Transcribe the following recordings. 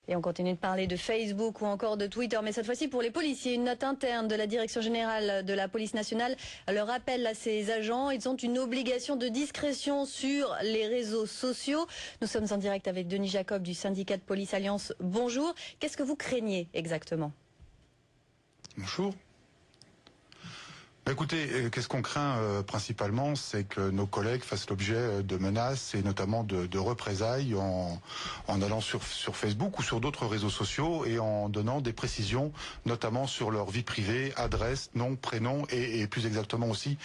Et on continue de parler de Facebook ou encore de Twitter, mais cette fois-ci pour les policiers. Une note interne de la Direction générale de la police nationale leur rappelle à ces agents, ils ont une obligation de discrétion sur les réseaux sociaux. Nous sommes en direct avec Denis Jacob du syndicat de police Alliance. Bonjour. Qu'est-ce que vous craignez exactement? Bonjour. Écoutez, qu'est-ce qu'on craint principalement, c'est que nos collègues fassent l'objet de menaces et notamment de représailles en allant sur Facebook ou sur d'autres réseaux sociaux et en donnant des précisions, notamment sur leur vie privée, adresse, nom, prénom et plus exactement aussi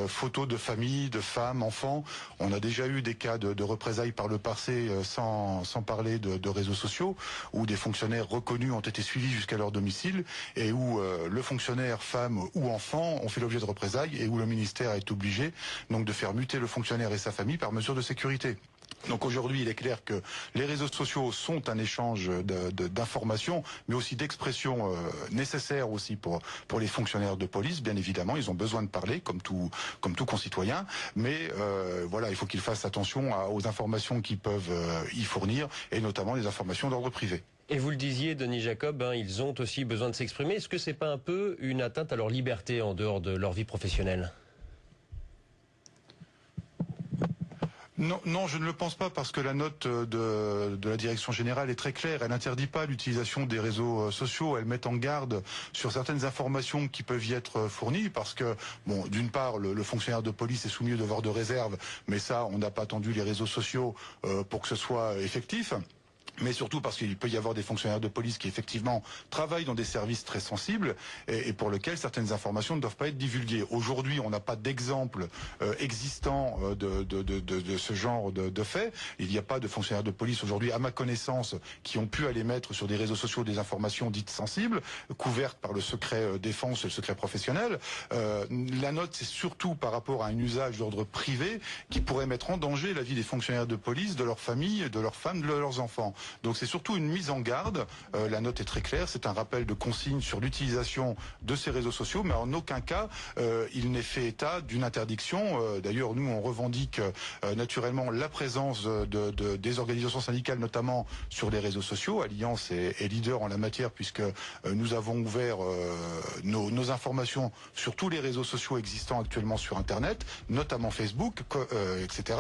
photos de famille, de femmes, enfants. On a déjà eu des cas de représailles par le passé sans parler de réseaux sociaux où des fonctionnaires reconnus ont été suivis jusqu'à leur domicile et où le fonctionnaire, femme ou enfant ont fait l'objet de représailles et où le ministère est obligé donc de faire muter le fonctionnaire et sa famille par mesure de sécurité. Donc aujourd'hui, il est clair que les réseaux sociaux sont un échange d'informations, mais aussi d'expressions nécessaires aussi pour les fonctionnaires de police. Bien évidemment, ils ont besoin de parler comme tout concitoyen, mais voilà, il faut qu'ils fassent attention aux informations qu'ils peuvent y fournir, et notamment les informations d'ordre privé. Et vous le disiez, Denis Jacob, ils ont aussi besoin de s'exprimer. Est-ce que c'est pas un peu une atteinte à leur liberté en dehors de leur vie professionnelle ? Non, je ne le pense pas, parce que la note de la Direction générale est très claire. Elle n'interdit pas l'utilisation des réseaux sociaux. Elle met en garde sur certaines informations qui peuvent y être fournies, parce que, bon, d'une part, le fonctionnaire de police est soumis au devoir de réserve, mais ça, on n'a pas attendu les réseaux sociaux pour que ce soit effectif. Mais surtout parce qu'il peut y avoir des fonctionnaires de police qui effectivement travaillent dans des services très sensibles et pour lesquels certaines informations ne doivent pas être divulguées. Aujourd'hui, on n'a pas d'exemple existant de ce genre de fait. Il n'y a pas de fonctionnaires de police aujourd'hui, à ma connaissance, qui ont pu aller mettre sur des réseaux sociaux des informations dites sensibles, couvertes par le secret défense et le secret professionnel. La note, c'est surtout par rapport à un usage d'ordre privé qui pourrait mettre en danger la vie des fonctionnaires de police, de leurs familles, de leurs femmes, de leurs enfants. Donc c'est surtout une mise en garde. La note est très claire, c'est un rappel de consignes sur l'utilisation de ces réseaux sociaux, mais en aucun cas il n'est fait état d'une interdiction. D'ailleurs, nous on revendique naturellement la présence des organisations syndicales, notamment sur les réseaux sociaux. Alliance est leader en la matière, puisque nous avons ouvert nos informations sur tous les réseaux sociaux existants actuellement sur Internet, notamment Facebook, etc.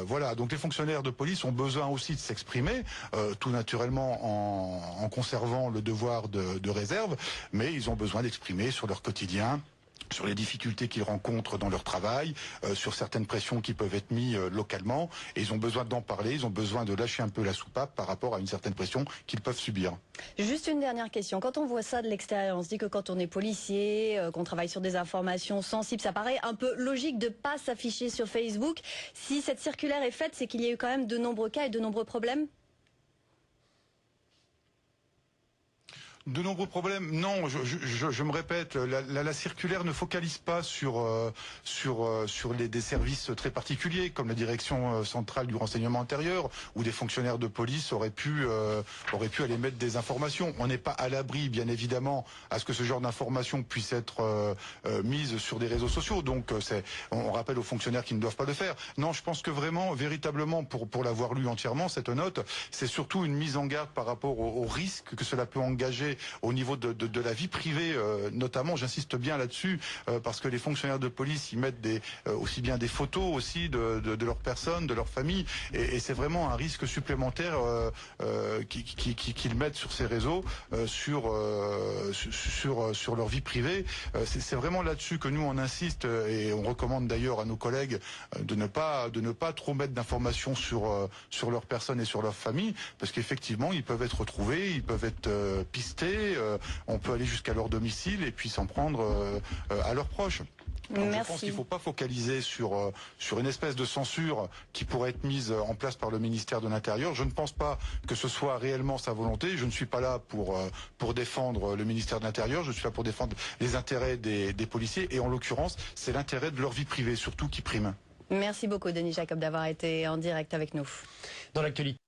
Voilà, donc les fonctionnaires de police ont besoin aussi de s'exprimer, tout naturellement en conservant le devoir de réserve, mais ils ont besoin d'exprimer sur leur quotidien, sur les difficultés qu'ils rencontrent dans leur travail, sur certaines pressions qui peuvent être mises localement, et ils ont besoin d'en parler, ils ont besoin de lâcher un peu la soupape par rapport à une certaine pression qu'ils peuvent subir. Juste une dernière question. Quand on voit ça de l'extérieur, on se dit que quand on est policier, qu'on travaille sur des informations sensibles, ça paraît un peu logique de ne pas s'afficher sur Facebook. Si cette circulaire est faite, c'est qu'il y a eu quand même de nombreux cas et de nombreux problèmes? De nombreux problèmes. Non, je me répète, la circulaire ne focalise pas sur des services très particuliers, comme la direction centrale du renseignement intérieur, où des fonctionnaires de police auraient pu aller mettre des informations. On n'est pas à l'abri, bien évidemment, à ce que ce genre d'informations puisse être mise sur des réseaux sociaux. Donc on rappelle aux fonctionnaires qui ne doivent pas le faire. Non, je pense que vraiment, véritablement, pour l'avoir lu entièrement, cette note, c'est surtout une mise en garde par rapport aux risques que cela peut engager au niveau de la vie privée, notamment. J'insiste bien là-dessus, parce que les fonctionnaires de police, ils mettent aussi bien des photos aussi de leur personne, de leur famille, et c'est vraiment un risque supplémentaire qu'ils mettent sur ces réseaux, sur leur vie privée. C'est vraiment là-dessus que nous on insiste, et on recommande d'ailleurs à nos collègues de ne pas trop mettre d'informations sur leur personne et sur leur famille, parce qu'effectivement ils peuvent être retrouvés, ils peuvent être pistés. On peut aller jusqu'à leur domicile et puis s'en prendre à leurs proches. Donc je pense qu'il ne faut pas focaliser sur une espèce de censure qui pourrait être mise en place par le ministère de l'Intérieur. Je ne pense pas que ce soit réellement sa volonté. Je ne suis pas là pour défendre le ministère de l'Intérieur. Je suis là pour défendre les intérêts des policiers. Et en l'occurrence, c'est l'intérêt de leur vie privée surtout qui prime. Merci beaucoup, Denis Jacob, d'avoir été en direct avec nous. Dans l'actualité.